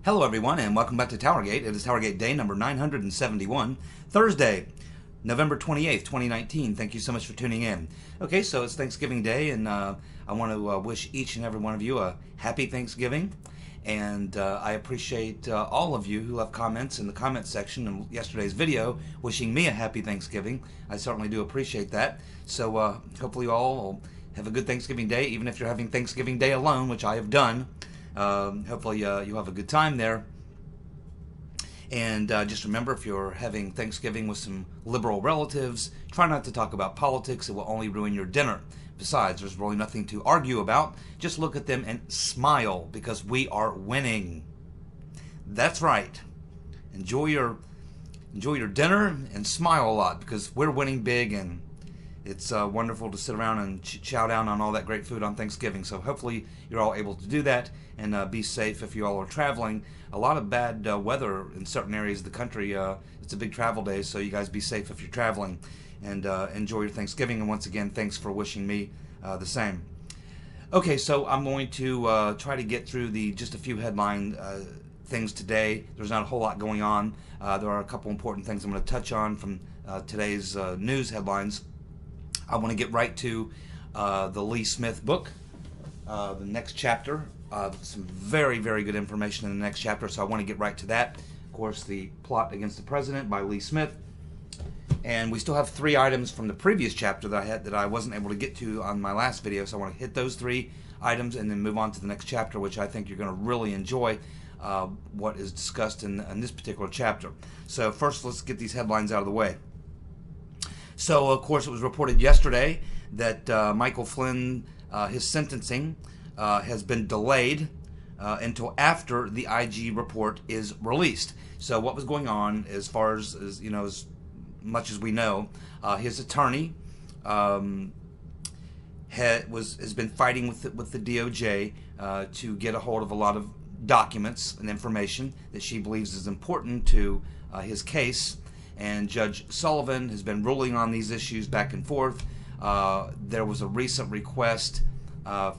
Hello everyone and welcome back to TowerGate. It is TowerGate day number 971, Thursday, November 28th, 2019. Thank you so much for tuning in. Okay, so it's Thanksgiving Day and I want to wish each and every one of you a happy Thanksgiving. And I appreciate all of you who left comments in the comment section in yesterday's video wishing me a happy Thanksgiving. I certainly do appreciate that. So hopefully you all will have a good Thanksgiving Day, even if you're having Thanksgiving Day alone, which I have done. Hopefully you'll have a good time there. And just remember, if you're having Thanksgiving with some liberal relatives, try not to talk about politics. It will only ruin your dinner. Besides, there's really nothing to argue about. Just look at them and smile, because we are winning. That's right. Enjoy your dinner and smile a lot, because we're winning big, and it's wonderful to sit around and chow down on all that great food on Thanksgiving. So hopefully you're all able to do that, and be safe if you all are traveling. A lot of bad weather in certain areas of the country. It's a big travel day, so you guys be safe if you're traveling, and enjoy your Thanksgiving. And once again, thanks for wishing me the same. Okay, so I'm going to try to get through just a few headline things today. There's not a whole lot going on. There are a couple important things I'm going to touch on from today's news headlines. I want to get right to the Lee Smith book, the next chapter. Some very, very good information in the next chapter, so I want to get right to that. Of course, The Plot Against the President by Lee Smith. And we still have 3 items from the previous chapter that I wasn't able to get to on my last video, so I want to hit those 3 items and then move on to the next chapter, which I think you're going to really enjoy what is discussed in this particular chapter. So first, let's get these headlines out of the way. So, of course, it was reported yesterday that Michael Flynn, his sentencing has been delayed until after the IG report is released. So what was going on, as far as you know, as much as we know, his attorney has been fighting with the DOJ to get a hold of a lot of documents and information that she believes is important to his case. And Judge Sullivan has been ruling on these issues back and forth. There was a recent request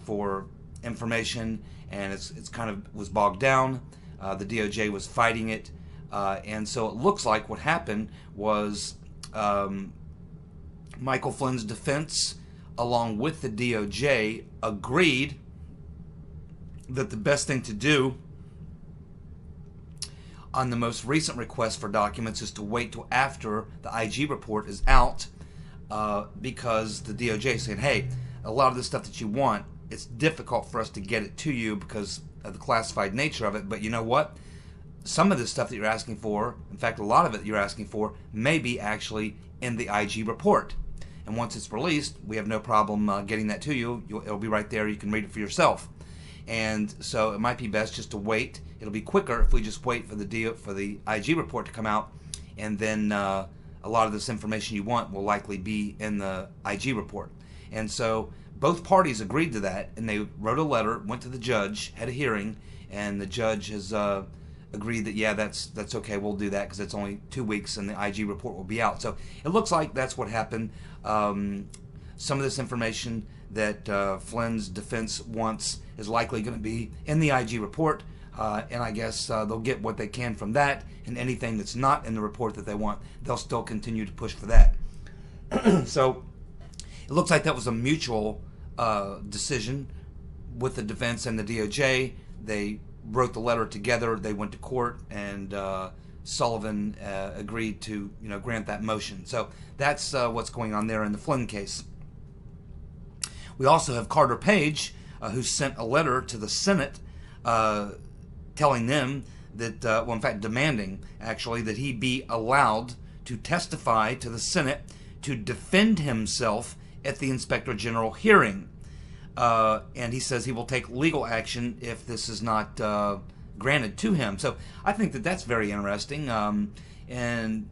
for information, and it's kind of was bogged down. The DOJ was fighting it, and so it looks like what happened was Michael Flynn's defense, along with the DOJ, agreed that the best thing to do on the most recent request for documents is to wait till after the IG report is out, because the DOJ is saying, hey, a lot of the stuff that you want, it's difficult for us to get it to you because of the classified nature of it, but you know what? Some of the stuff that you're asking for, in fact, a lot of it you're asking for, may be actually in the IG report. And once it's released, we have no problem getting that to you. It'll be right there. You can read it for yourself. And so it might be best just to wait. It'll be quicker if we just wait for the IG report to come out, and then a lot of this information you want will likely be in the IG report. And so both parties agreed to that, and they wrote a letter, went to the judge, had a hearing, and the judge has agreed that, yeah, that's okay, we'll do that, because it's only 2 weeks and the IG report will be out. So it looks like that's what happened. Some of this information that Flynn's defense wants is likely going to be in the IG report, and I guess they'll get what they can from that, and anything that's not in the report that they want, they'll still continue to push for that. So it looks like that was a mutual decision with the defense and the DOJ. They wrote the letter together, they went to court, and Sullivan agreed to grant that motion. So that's what's going on there in the Flynn case. We also have Carter Page, who sent a letter to the Senate telling them that, well, in fact, demanding, actually, that he be allowed to testify to the Senate to defend himself at the Inspector General hearing. And he says he will take legal action if this is not granted to him. So I think that that's very interesting. And,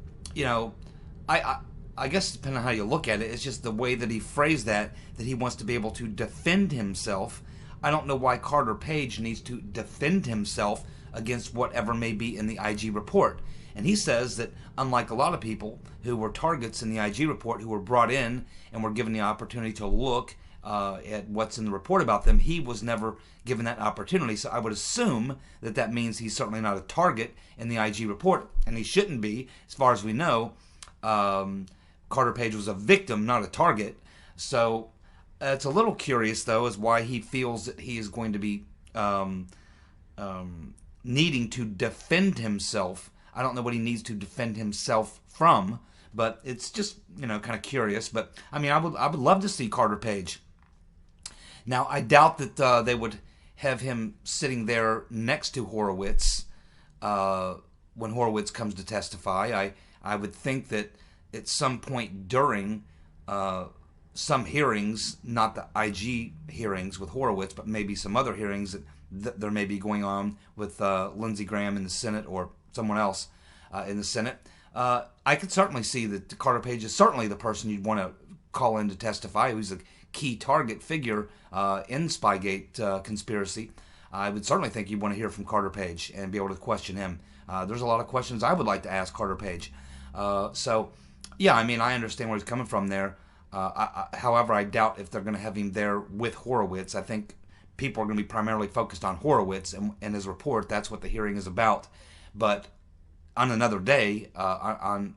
I guess depending on how you look at it, it's just the way that he phrased that he wants to be able to defend himself. I don't know why Carter Page needs to defend himself against whatever may be in the IG report. And he says that unlike a lot of people who were targets in the IG report who were brought in and were given the opportunity to look at what's in the report about them, he was never given that opportunity. So I would assume that that means he's certainly not a target in the IG report, and he shouldn't be, as far as we know. Carter Page was a victim, not a target. So it's a little curious, though, as why he feels that he is going to be needing to defend himself. I don't know what he needs to defend himself from, but it's just, kind of curious. But I mean, I would love to see Carter Page. Now, I doubt that they would have him sitting there next to Horowitz when Horowitz comes to testify. I would think that at some point during some hearings, not the IG hearings with Horowitz, but maybe some other hearings that there may be going on with Lindsey Graham in the Senate or someone else in the Senate, I could certainly see that Carter Page is certainly the person you'd want to call in to testify, who's a key target figure in Spygate conspiracy. I would certainly think you'd want to hear from Carter Page and be able to question him. There's a lot of questions I would like to ask Carter Page. So, yeah, I mean, I understand where he's coming from there. However, I doubt if they're going to have him there with Horowitz. I think people are going to be primarily focused on Horowitz and his report. That's what the hearing is about. But on another day, in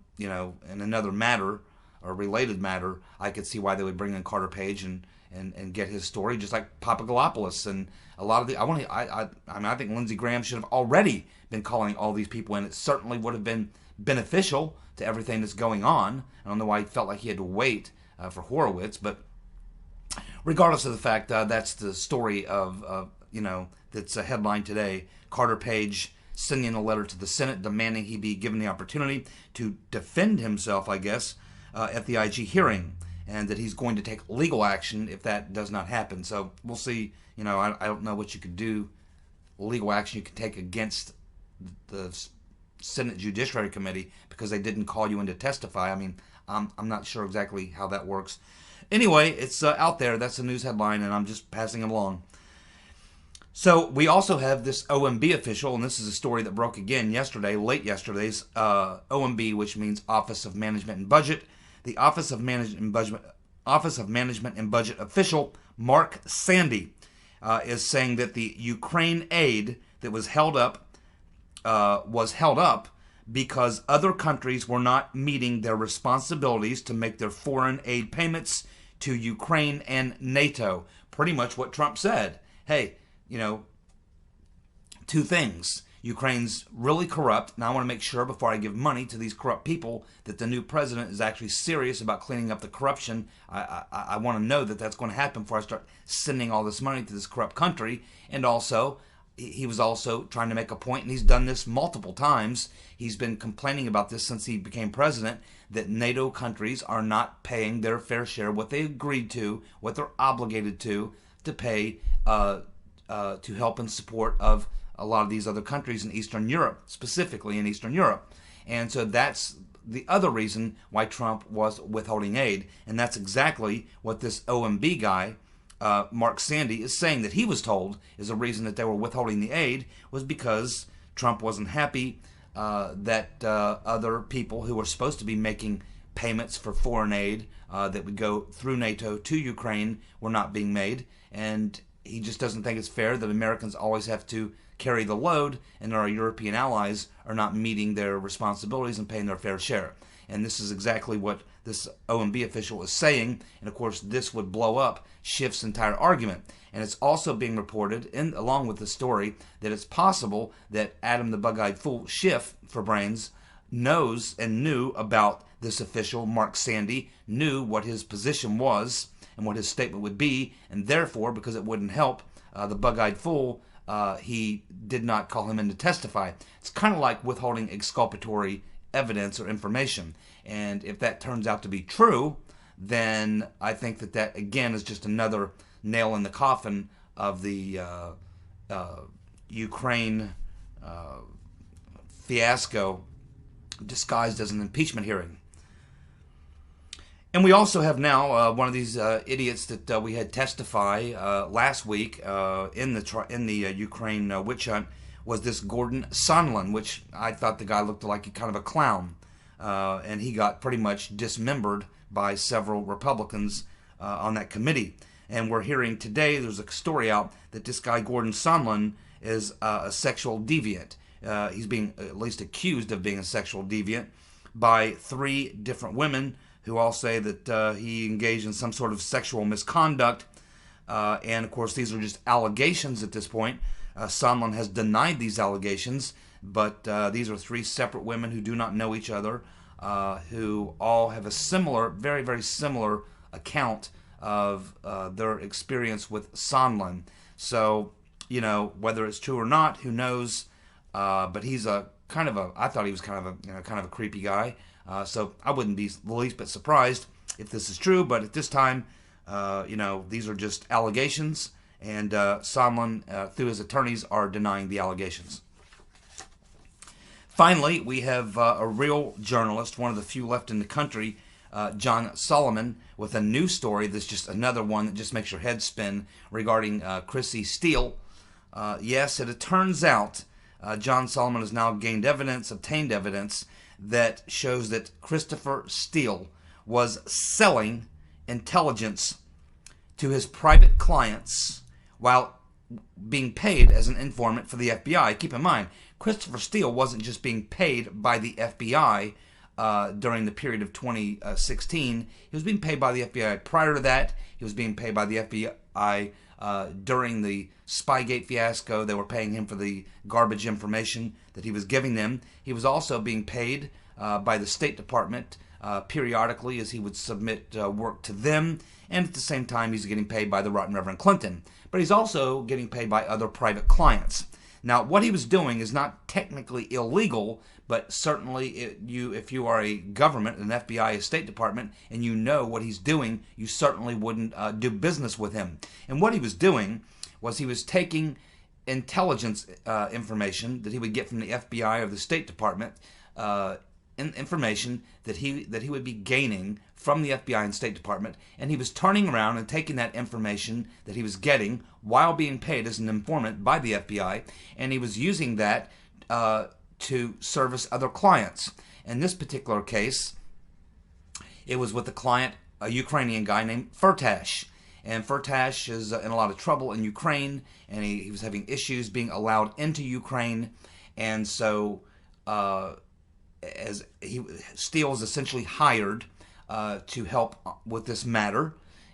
another matter or related matter, I could see why they would bring in Carter Page and get his story, just like Papadopoulos and a lot of the. I think Lindsey Graham should have already been calling all these people in. It certainly would have been beneficial to everything that's going on. I don't know why he felt like he had to wait for Horowitz, but regardless of the fact, that's the story of that's a headline today. Carter Page sending a letter to the Senate demanding he be given the opportunity to defend himself, I guess, at the IG hearing, and that he's going to take legal action if that does not happen. So we'll see. I don't know what you could do, legal action you could take against the Senate Judiciary Committee because they didn't call you in to testify. I mean, I'm not sure exactly how that works. Anyway, it's out there. That's the news headline, and I'm just passing it along. So we also have this OMB official, and this is a story that broke again yesterday, late yesterday's OMB, which means Office of Management and Budget. The Office of Management and Budget official Mark Sandy is saying that the Ukraine aid that was held up because other countries were not meeting their responsibilities to make their foreign aid payments to Ukraine and NATO. Pretty much what Trump said. Hey, two things. Ukraine's really corrupt, and I want to make sure before I give money to these corrupt people that the new president is actually serious about cleaning up the corruption. I want to know that that's going to happen before I start sending all this money to this corrupt country. And also, he was also trying to make a point, and he's done this multiple times. He's been complaining about this since he became president, that NATO countries are not paying their fair share, what they agreed to, what they're obligated to pay to help in support of a lot of these other countries in Eastern Europe, specifically in Eastern Europe. And so that's the other reason why Trump was withholding aid. And that's exactly what this OMB guy, Mark Sandy, is saying that he was told is the reason that they were withholding the aid was because Trump wasn't happy that other people who were supposed to be making payments for foreign aid that would go through NATO to Ukraine were not being made. And he just doesn't think it's fair that Americans always have to carry the load and our European allies are not meeting their responsibilities and paying their fair share. And this is exactly what this OMB official is saying. And of course, this would blow up Schiff's entire argument. And it's also being reported, along with the story, that it's possible that Adam the Bug-Eyed Fool, Schiff for brains, knows and knew about this official, Mark Sandy, knew what his position was and what his statement would be, and therefore, because it wouldn't help the Bug-Eyed Fool, he did not call him in to testify. It's kind of like withholding exculpatory evidence or information. And if that turns out to be true, then I think that again is just another nail in the coffin of the Ukraine fiasco disguised as an impeachment hearing. And we also have now one of these idiots that we had testify last week in the Ukraine witch hunt was this Gordon Sondland, which I thought the guy looked like kind of a clown. And he got pretty much dismembered by several Republicans on that committee. And we're hearing today, there's a story out that this guy, Gordon Sondland, is a sexual deviant. He's being at least accused of being a sexual deviant by 3 different women who all say that he engaged in some sort of sexual misconduct. And of course, these are just allegations at this point. Sondland has denied these allegations, but these are 3 separate women who do not know each other, who all have a similar, very, very similar account of their experience with Sondland. So, you know, whether it's true or not, who knows? But he's a kind of a, I thought he was kind of a, kind of a creepy guy. So I wouldn't be the least bit surprised if this is true. But at this time, these are just allegations, and Sondland, through his attorneys, are denying the allegations. Finally, we have a real journalist, one of the few left in the country, John Solomon, with a new story that's just another one that just makes your head spin regarding Chrissy Steele. Yes, it turns out John Solomon has now obtained evidence that shows that Christopher Steele was selling intelligence to his private clients while being paid as an informant for the FBI. Keep in mind, Christopher Steele wasn't just being paid by the FBI during the period of 2016. He was being paid by the FBI prior to that. He was being paid by the FBI during the Spygate fiasco. They were paying him for the garbage information that he was giving them. He was also being paid by the State Department periodically as he would submit work to them, and at the same time he's getting paid by the Right Reverend Clinton. But he's also getting paid by other private clients. Now, what he was doing is not technically illegal, but certainly if you are a government, an FBI, a State Department, and you know what he's doing, you certainly wouldn't do business with him. And what he was doing was he was taking intelligence information that he would get from the FBI or the State Department, information that he would be gaining from the FBI and State Department, and he was turning around and taking that information that he was getting while being paid as an informant by the FBI, and he was using that to service other clients. In this particular case, it was with a client, a Ukrainian guy named Firtash. And Firtash is in a lot of trouble in Ukraine, and he was having issues being allowed into Ukraine, and so Steele was essentially hired to help with this matter.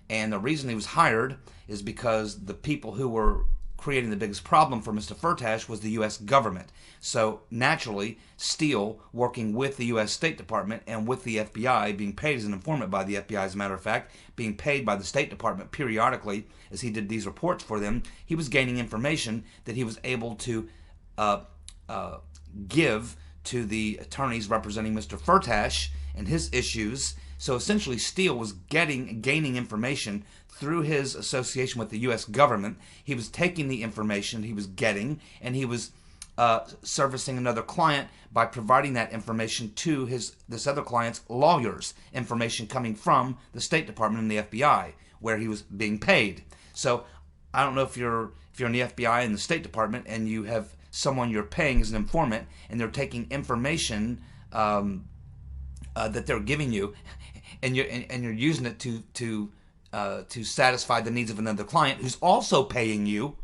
And the reason he was hired is because the people who were creating the biggest problem for Mr. Firtash was the U.S. government. So naturally, Steele, working with the U.S. State Department and with the FBI, being paid as an informant by the FBI, as a matter of fact, being paid by the State Department periodically as he did these reports for them, he was gaining information that he was able to give to the attorneys representing Mr. Firtash and his issues. So essentially, Steele was gaining information through his association with the U.S. government. He was taking the information he was getting, and he was servicing another client by providing that information to this other client's lawyers, information coming from the State Department and the FBI, where he was being paid. So I don't know if you're in the FBI and the State Department and you have someone you're paying as an informant, and they're taking information that they're giving you, and you're using it to satisfy the needs of another client who's also paying you.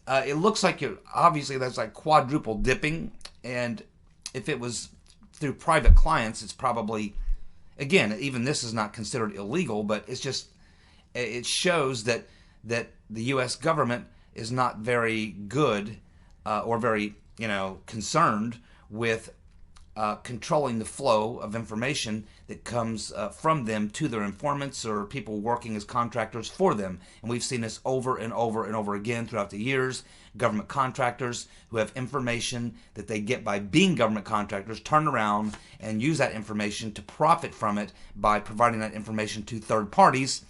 It looks like that's like quadruple dipping, and if it was through private clients, it's probably, again, even this is not considered illegal, but it shows that the U.S. government is not very good or very concerned with controlling the flow of information that comes from them to their informants or people working as contractors for them. And we've seen this over and over and over again throughout the years. Government contractors who have information that they get by being government contractors turn around and use that information to profit from it by providing that information to third parties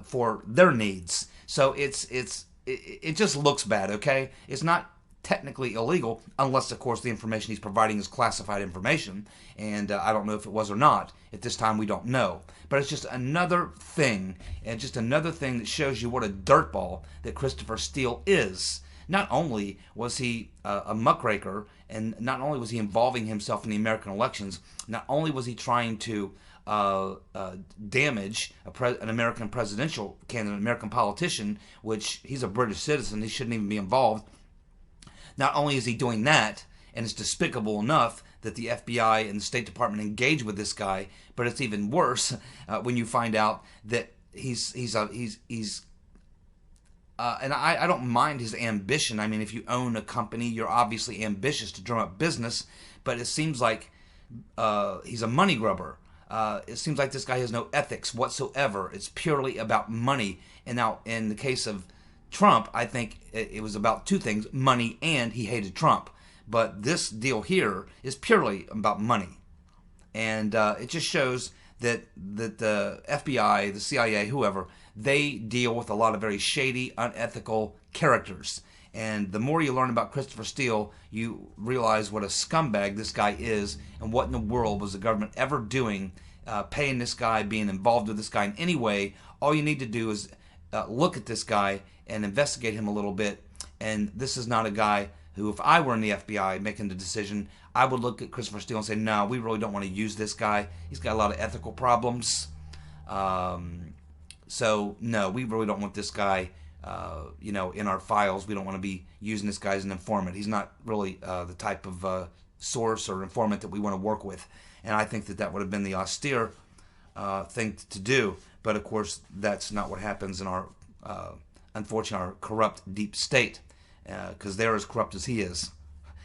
for their needs. So it just looks bad, okay? It's not technically illegal, unless, of course, the information he's providing is classified information, and I don't know if it was or not. At this time, we don't know. But it's just another thing, and just another thing that shows you what a dirtball that Christopher Steele is. Not only was he a muckraker, and not only was he involving himself in the American elections, not only was he trying to damage an American presidential candidate, an American politician, which he's a British citizen. He shouldn't even be involved. Not only is he doing that, and it's despicable enough that the FBI and the State Department engage with this guy, but it's even worse when you find out that and I don't mind his ambition. I mean, if you own a company, you're obviously ambitious to drum up business, but it seems like he's a money grubber. It seems like this guy has no ethics whatsoever. It's purely about money. And now, in the case of Trump, I think it was about two things: money, and he hated Trump. But this deal here is purely about money. And it just shows that the FBI, the CIA, whoever, they deal with a lot of very shady, unethical characters. And the more you learn about Christopher Steele, you realize what a scumbag this guy is, and what in the world was the government ever doing, paying this guy, being involved with this guy in any way. All you need to do is look at this guy and investigate him a little bit. And this is not a guy who, if I were in the FBI making the decision, I would look at Christopher Steele and say, no, we really don't want to use this guy. He's got a lot of ethical problems. So, no, we really don't want this guy, in our files. We don't want to be using this guy as an informant. He's not really the type of source or informant that we want to work with. And I think that would have been the austere thing to do. But, of course, that's not what happens in our, unfortunately, our corrupt deep state. Because they're as corrupt as he is.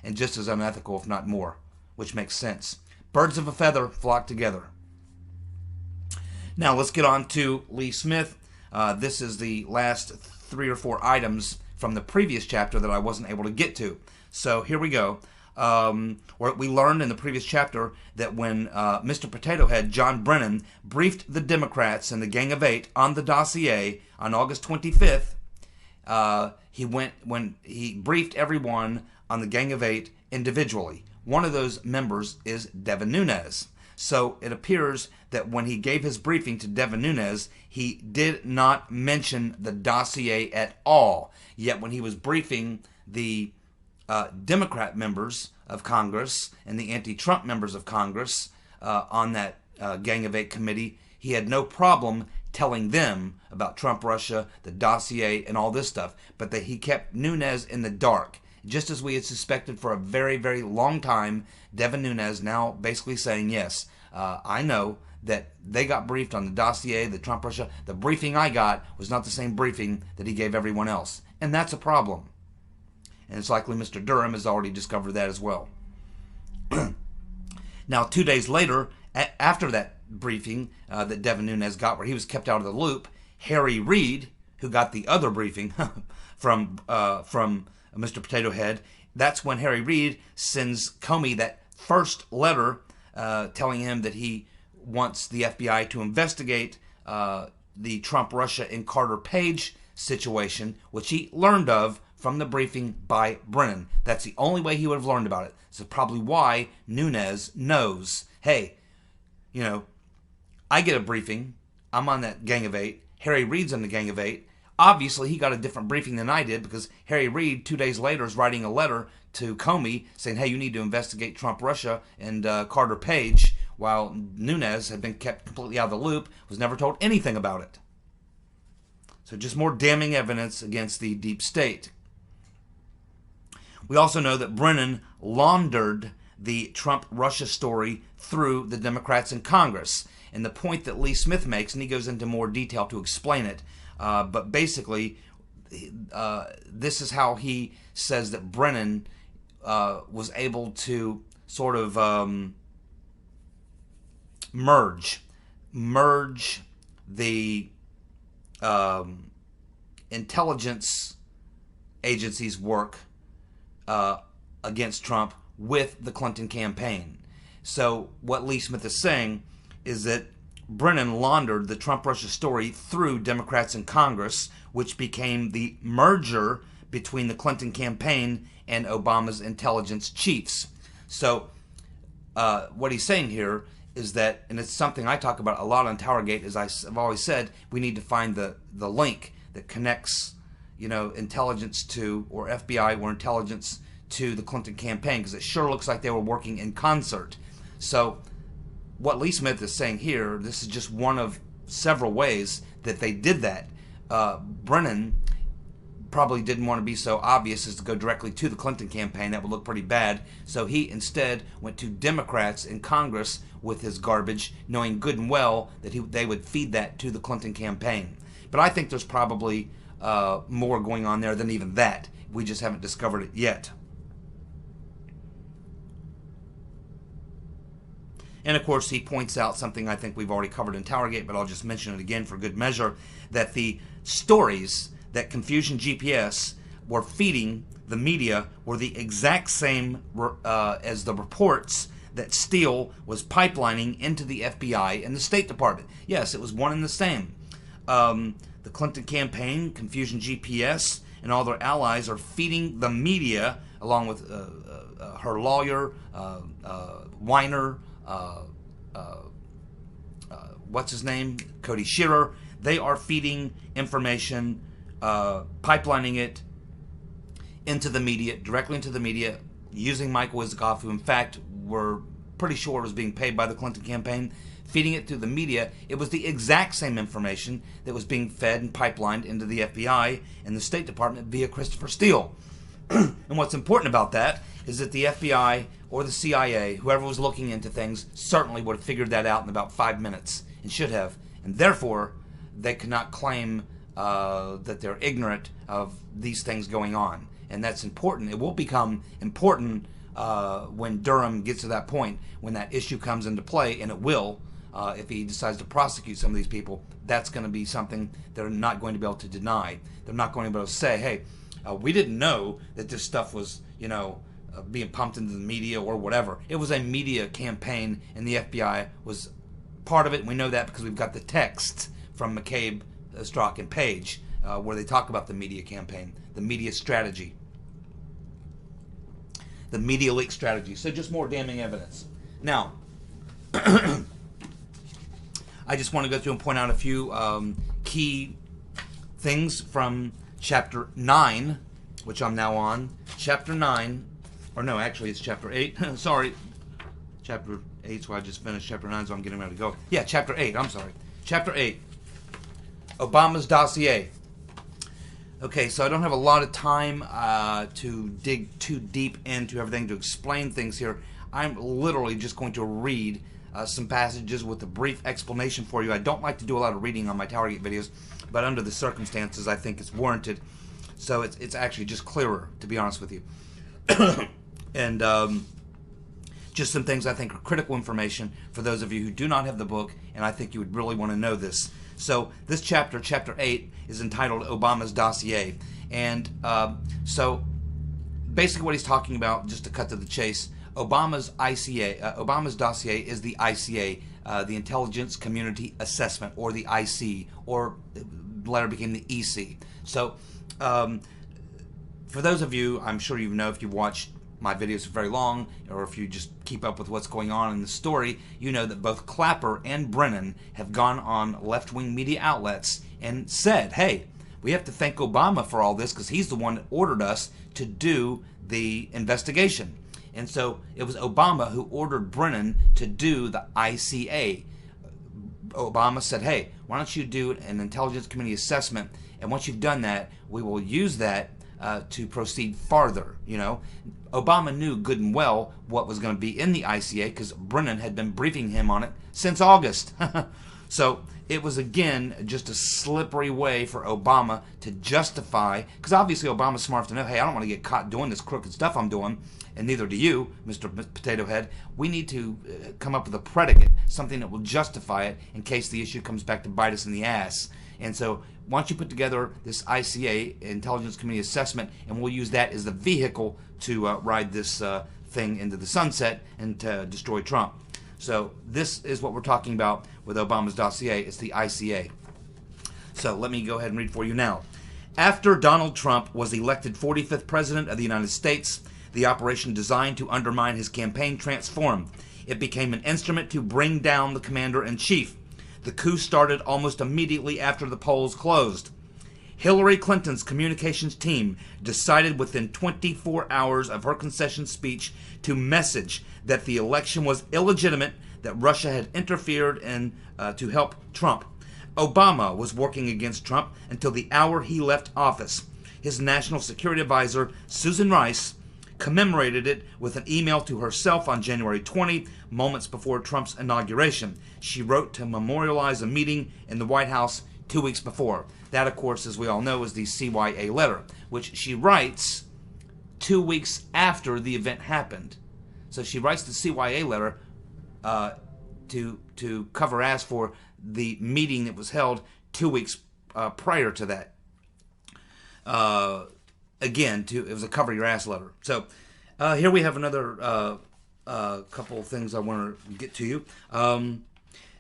And just as unethical, if not more. Which makes sense. Birds of a feather flock together. Now, let's get on to Lee Smith. This is the last 3 or 4 items from the previous chapter that I wasn't able to get to. So, here we go. We learned in the previous chapter that when Mr. Potato Head, John Brennan, briefed the Democrats and the Gang of Eight on the dossier on August 25th, he briefed everyone on the Gang of Eight individually. One of those members is Devin Nunes. So it appears that when he gave his briefing to Devin Nunes, he did not mention the dossier at all. Yet when he was briefing the Democrat members of Congress and the anti-Trump members of Congress on that Gang of Eight committee, he had no problem telling them about Trump, Russia, the dossier, and all this stuff. But that he kept Nunes in the dark. Just as we had suspected for a very, very long time, Devin Nunes now basically saying, yes, I know that they got briefed on the dossier, the Trump, Russia. The briefing I got was not the same briefing that he gave everyone else. And that's a problem. And it's likely Mr. Durham has already discovered that as well. Now, 2 days later, after that briefing that Devin Nunes got, where he was kept out of the loop, Harry Reid, who got the other briefing from Mr. Potato Head, that's when Harry Reid sends Comey that first letter telling him that he wants the FBI to investigate the Trump, Russia, and Carter Page situation, which he learned of from the briefing by Brennan. That's the only way he would have learned about it. So probably why Nunes knows, hey, I get a briefing. I'm on that Gang of Eight. Harry Reid's on the Gang of Eight. Obviously, he got a different briefing than I did, because Harry Reid, 2 days later, is writing a letter to Comey saying, hey, you need to investigate Trump, Russia, and Carter Page, while Nunes had been kept completely out of the loop, was never told anything about it. So just more damning evidence against the deep state. We also know that Brennan laundered the Trump-Russia story through the Democrats in Congress. And the point that Lee Smith makes, and he goes into more detail to explain it, but basically, this is how he says that Brennan was able to sort of merge the intelligence agency's work against Trump with the Clinton campaign. So what Lee Smith is saying is that Brennan laundered the Trump-Russia story through Democrats in Congress, which became the merger between the Clinton campaign and Obama's intelligence chiefs. So what he's saying here is that, and it's something I talk about a lot on TowerGate, as I've always said, we need to find the link that connects, intelligence to, or FBI or intelligence to the Clinton campaign, because it sure looks like they were working in concert. So what Lee Smith is saying here, this is just one of several ways that they did that. Brennan probably didn't want to be so obvious as to go directly to the Clinton campaign. That would look pretty bad. So he instead went to Democrats in Congress with his garbage, knowing good and well that they would feed that to the Clinton campaign. But I think there's probably more going on there than even that. We just haven't discovered it yet. And of course, he points out something I think we've already covered in TowerGate, but I'll just mention it again for good measure, that the stories that Confusion GPS were feeding the media were the exact same as the reports that Steele was pipelining into the FBI and the State Department. Yes, it was one and the same. The Clinton campaign, Confusion GPS, and all their allies are feeding the media, along with her lawyer, Weiner, what's his name? Cody Shearer. They are feeding information, pipelining it into the media, directly into the media, using Michael Isikoff, who in fact we're pretty sure was being paid by the Clinton campaign, feeding it through the media. It was the exact same information that was being fed and pipelined into the FBI and the State Department via Christopher Steele. And what's important about that is that the FBI or the CIA, whoever was looking into things, certainly would have figured that out in about 5 minutes, and should have. And therefore, they cannot claim that they're ignorant of these things going on. And that's important. It will become important when Durham gets to that point, when that issue comes into play, and it will, if he decides to prosecute some of these people. That's going to be something they're not going to be able to deny. They're not going to be able to say, hey, we didn't know that this stuff was, being pumped into the media or whatever. It was a media campaign, and the FBI was part of it. We know that because we've got the text from McCabe, Strzok, and Page, where they talk about the media campaign, the media strategy, the media leak strategy. So just more damning evidence. Now, I just want to go through and point out a few key things from Chapter 9, which I'm now on. Chapter 9, or no, actually it's Chapter 8. Sorry. Chapter 8, so I just finished Chapter 9, so I'm getting ready to go. Yeah, Chapter 8, I'm sorry. Chapter 8, Obama's dossier. Okay, so I don't have a lot of time to dig too deep into everything, to explain things here. I'm literally just going to read some passages with a brief explanation for you. I don't like to do a lot of reading on my TowerGate videos, but under the circumstances, I think it's warranted. So it's actually just clearer, to be honest with you. And just some things I think are critical information for those of you who do not have the book, and I think you would really want to know this. So this chapter, Chapter 8, is entitled Obama's Dossier. And so basically what he's talking about, just to cut to the chase, Obama's dossier is the ICA, the Intelligence Community Assessment, or the IC, or later became the EC. So for those of you, I'm sure you know if you've watched my videos for very long, or if you just keep up with what's going on in the story, you know that both Clapper and Brennan have gone on left-wing media outlets and said, hey, we have to thank Obama for all this because he's the one that ordered us to do the investigation. And so it was Obama who ordered Brennan to do the ICA. Obama said, hey, why don't you do an Intelligence Committee assessment, and once you've done that, we will use that to proceed farther. Obama knew good and well what was going to be in the ICA because Brennan had been briefing him on it since August. So it was, again, just a slippery way for Obama to justify, because obviously Obama's smart enough to know, hey, I don't want to get caught doing this crooked stuff I'm doing, and neither do you, Mr. Potato Head. We need to come up with a predicate, something that will justify it in case the issue comes back to bite us in the ass. And so once you put together this ICA, Intelligence Committee Assessment, and we'll use that as the vehicle to ride this thing into the sunset and to destroy Trump. So this is what we're talking about with Obama's dossier. It's the ICA. So let me go ahead and read for you now. After Donald Trump was elected 45th President of the United States, the operation designed to undermine his campaign transformed. It became an instrument to bring down the commander-in-chief. The coup started almost immediately after the polls closed. Hillary Clinton's communications team decided within 24 hours of her concession speech to message that the election was illegitimate, that Russia had interfered in to help Trump. Obama was working against Trump until the hour he left office. His national security advisor, Susan Rice, commemorated it with an email to herself on January 20, moments before Trump's inauguration. She wrote to memorialize a meeting in the White House 2 weeks before. That, of course, as we all know, is the CYA letter, which she writes 2 weeks after the event happened. So she writes the CYA letter to cover ass for the meeting that was held 2 weeks prior to that. Again, it was a cover your ass letter. So here we have another couple of things I want to get to you.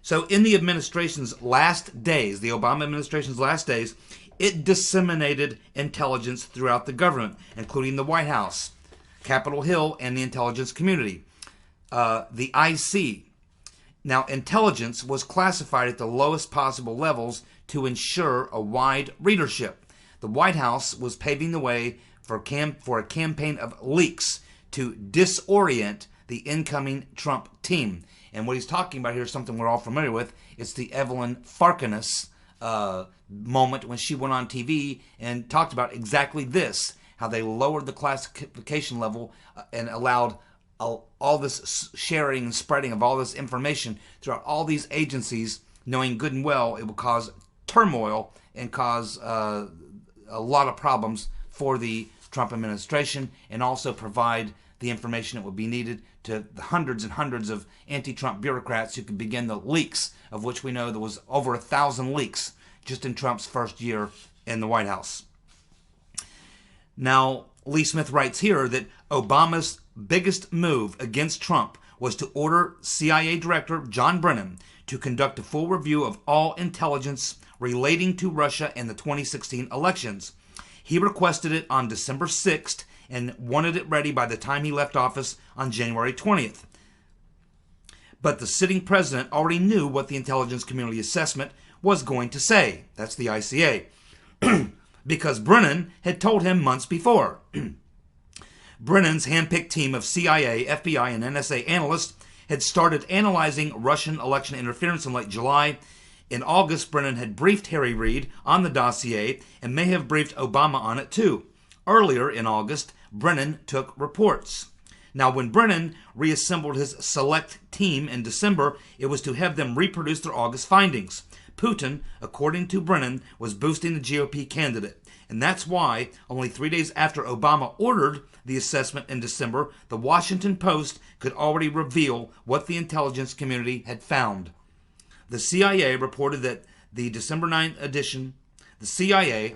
So in the administration's last days, the Obama administration's last days, it disseminated intelligence throughout the government, including the White House, Capitol Hill, and the intelligence community. The IC. Now, intelligence was classified at the lowest possible levels to ensure a wide readership. The White House was paving the way for a campaign of leaks to disorient the incoming Trump team. And what he's talking about here is something we're all familiar with. It's the Evelyn Farkanis moment when she went on TV and talked about exactly this, how they lowered the classification level and allowed all this sharing and spreading of all this information throughout all these agencies, knowing good and well it will cause turmoil and cause a lot of problems for the Trump administration, and also provide the information that would be needed to the hundreds and hundreds of anti-Trump bureaucrats who could begin the leaks, of which we know there was over 1,000 leaks just in Trump's first year in the White House. Now, Lee Smith writes here that Obama's biggest move against Trump was to order CIA Director John Brennan to conduct a full review of all intelligence relating to Russia and the 2016 elections. He requested it on December 6th and wanted it ready by the time he left office on January 20th. But the sitting president already knew what the intelligence community assessment was going to say. That's the ICA. Because Brennan had told him months before. Brennan's handpicked team of CIA, FBI, and NSA analysts had started analyzing Russian election interference in late July. In August, Brennan had briefed Harry Reid on the dossier and may have briefed Obama on it too. Earlier in August, Brennan took reports. Now, when Brennan reassembled his select team in December, it was to have them reproduce their August findings. Putin, according to Brennan, was boosting the GOP candidate. And that's why, only 3 days after Obama ordered the assessment in December, the Washington Post could already reveal what the intelligence community had found. The CIA reported that the December 9 edition, the CIA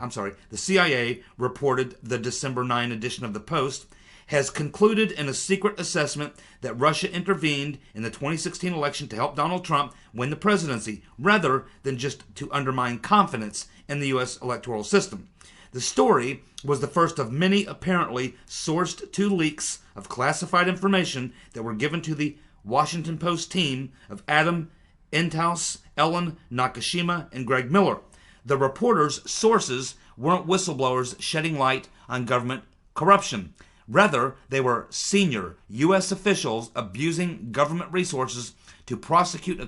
reported the December 9 edition of the Post, has concluded in a secret assessment that Russia intervened in the 2016 election to help Donald Trump win the presidency, rather than just to undermine confidence in the U.S. electoral system. The story was the first of many apparently sourced to leaks of classified information that were given to the Washington Post team of Adam Enthouse, Ellen Nakashima, and Greg Miller. The reporters' sources weren't whistleblowers shedding light on government corruption. Rather, they were senior U.S. officials abusing government resources to prosecute a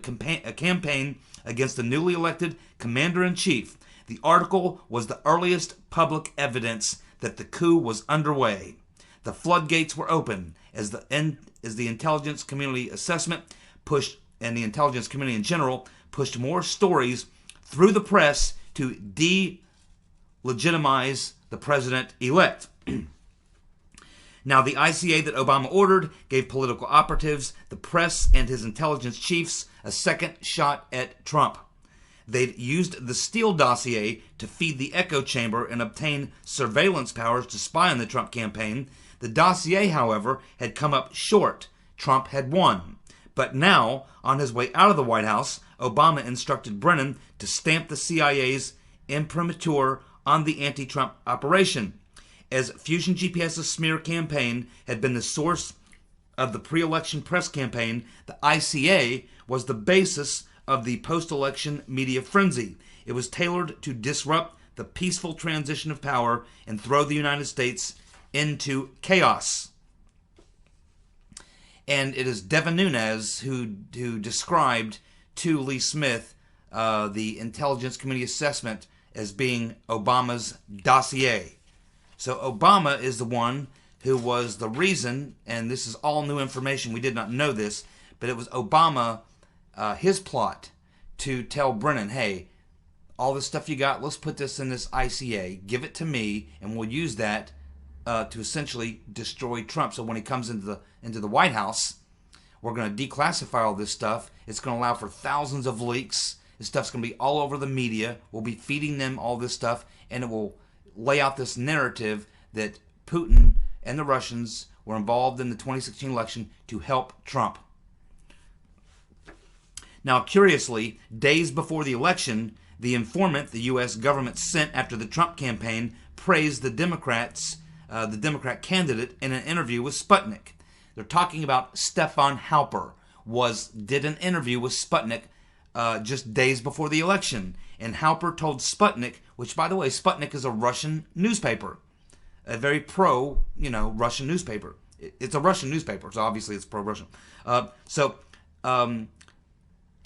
campaign against the newly elected commander-in-chief. The article was the earliest public evidence that the coup was underway. The floodgates were open as the intelligence community assessment pushed, and the intelligence community in general pushed more stories through the press to delegitimize the president-elect. Now, the ICA that Obama ordered gave political operatives, the press, and his intelligence chiefs a second shot at Trump. They'd used the Steele dossier to feed the echo chamber and obtain surveillance powers to spy on the Trump campaign. The dossier, however, had come up short. Trump had won. But now, on his way out of the White House, Obama instructed Brennan to stamp the CIA's imprimatur on the anti-Trump operation. As Fusion GPS's smear campaign had been the source of the pre-election press campaign, the ICA was the basis of the post-election media frenzy. It was tailored to disrupt the peaceful transition of power and throw the United States into chaos. And it is Devin Nunes who described to Lee Smith the intelligence community assessment as being Obama's dossier. So Obama is the one who was the reason, and this is all new information, we did not know this, but it was Obama, his plot to tell Brennan, hey, all this stuff you got, let's put this in this ICA, give it to me, and we'll use that to essentially destroy Trump. So when he comes into the White House, we're going to declassify all this stuff. It's going to allow for thousands of leaks. This stuff's going to be all over the media. We'll be feeding them all this stuff, and it will lay out this narrative that Putin and the Russians were involved in the 2016 election to help Trump. Now, curiously, days before the election, the informant the U.S. government sent after the Trump campaign praised the Democrat candidate in an interview with Sputnik. They're talking about Stefan Halper did an interview with Sputnik just days before the election. And Halper told Sputnik, which, by the way, Sputnik is a Russian newspaper, a very pro-Russian newspaper. It's a Russian newspaper, so obviously it's pro-Russian.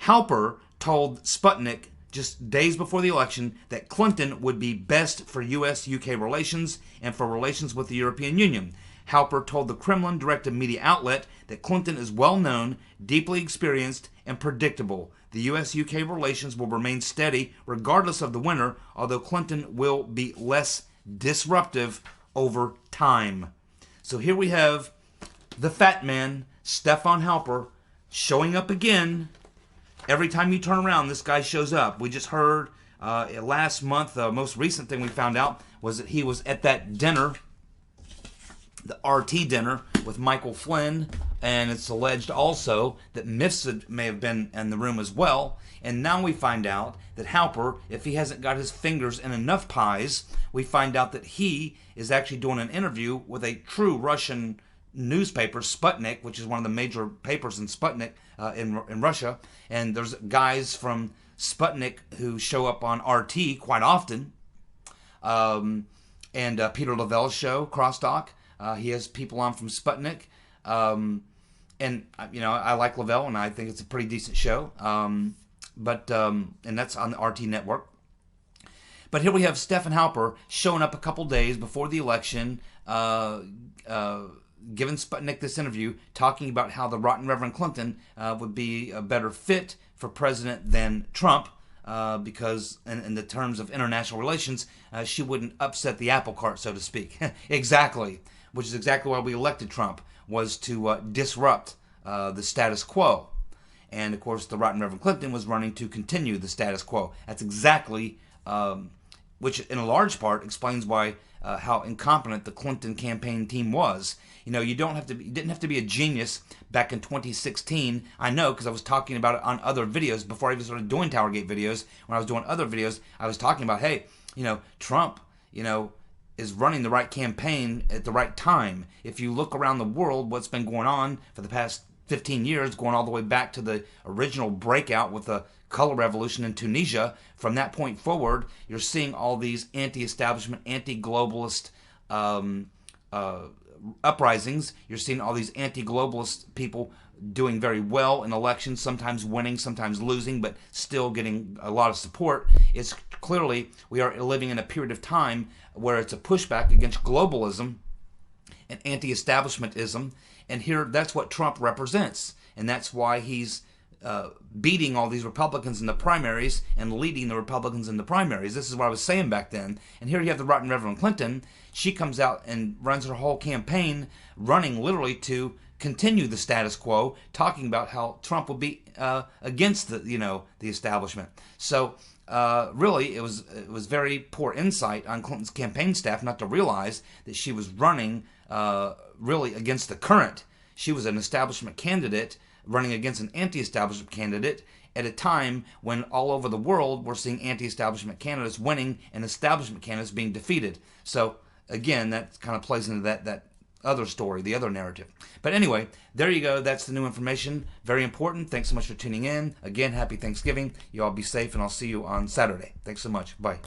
Halper told Sputnik just days before the election that Clinton would be best for U.S.-UK relations and for relations with the European Union. Halper told the Kremlin-directed media outlet that Clinton is well-known, deeply experienced, and predictable. The U.S.-UK relations will remain steady regardless of the winner, although Clinton will be less disruptive over time. So here we have the fat man, Stefan Halper, showing up again. Every time you turn around, this guy shows up. We just heard last month, the most recent thing we found out was that he was at that dinner, the RT dinner with Michael Flynn, and it's alleged also that Mifsud may have been in the room as well. And now we find out that Halper, if he hasn't got his fingers in enough pies, we find out that he is actually doing an interview with a true Russian newspaper, Sputnik, which is one of the major papers in Sputnik in Russia. And there's guys from Sputnik who show up on RT quite often. And Peter Lavelle's show, Crosstalk, he has people on from Sputnik. And I like Lavelle, and I think it's a pretty decent show. And that's on the RT network. But here we have Stefan Halper showing up a couple days before the election, giving Sputnik this interview, talking about how the rotten Reverend Clinton would be a better fit for president than Trump, because in the terms of international relations, she wouldn't upset the apple cart, so to speak. Exactly, which is exactly why we elected Trump, was to disrupt the status quo. And, of course, the rotten Reverend Clinton was running to continue the status quo. That's exactly, which in a large part explains why how incompetent the Clinton campaign team was. You didn't have to be a genius back in 2016. I know, because I was talking about it on other videos before I even started doing TowerGate videos. When I was doing other videos, I was talking about, hey, Trump, is running the right campaign at the right time. If you look around the world, what's been going on for the past 15 years, going all the way back to the original breakout with the color revolution in Tunisia, from that point forward, you're seeing all these anti-establishment, anti-globalist uprisings. You're seeing all these anti-globalist people doing very well in elections, sometimes winning, sometimes losing, but still getting a lot of support. It's clearly we are living in a period of time where it's a pushback against globalism and anti-establishmentism, and here that's what Trump represents, and that's why he's beating all these Republicans in the primaries and leading the Republicans in the primaries. This is what I was saying back then. And here you have the rotten Reverend Clinton. She comes out and runs her whole campaign running literally to continue the status quo, talking about how Trump will be against the establishment. So really, it was very poor insight on Clinton's campaign staff not to realize that she was running really against the current. She was an establishment candidate running against an anti-establishment candidate at a time when all over the world we're seeing anti-establishment candidates winning and establishment candidates being defeated. So again, that kind of plays into that other story, the other narrative. But anyway, there you go. That's the new information. Very important. Thanks so much for tuning in. Again, happy Thanksgiving. You all be safe, and I'll see you on Saturday. Thanks so much. Bye.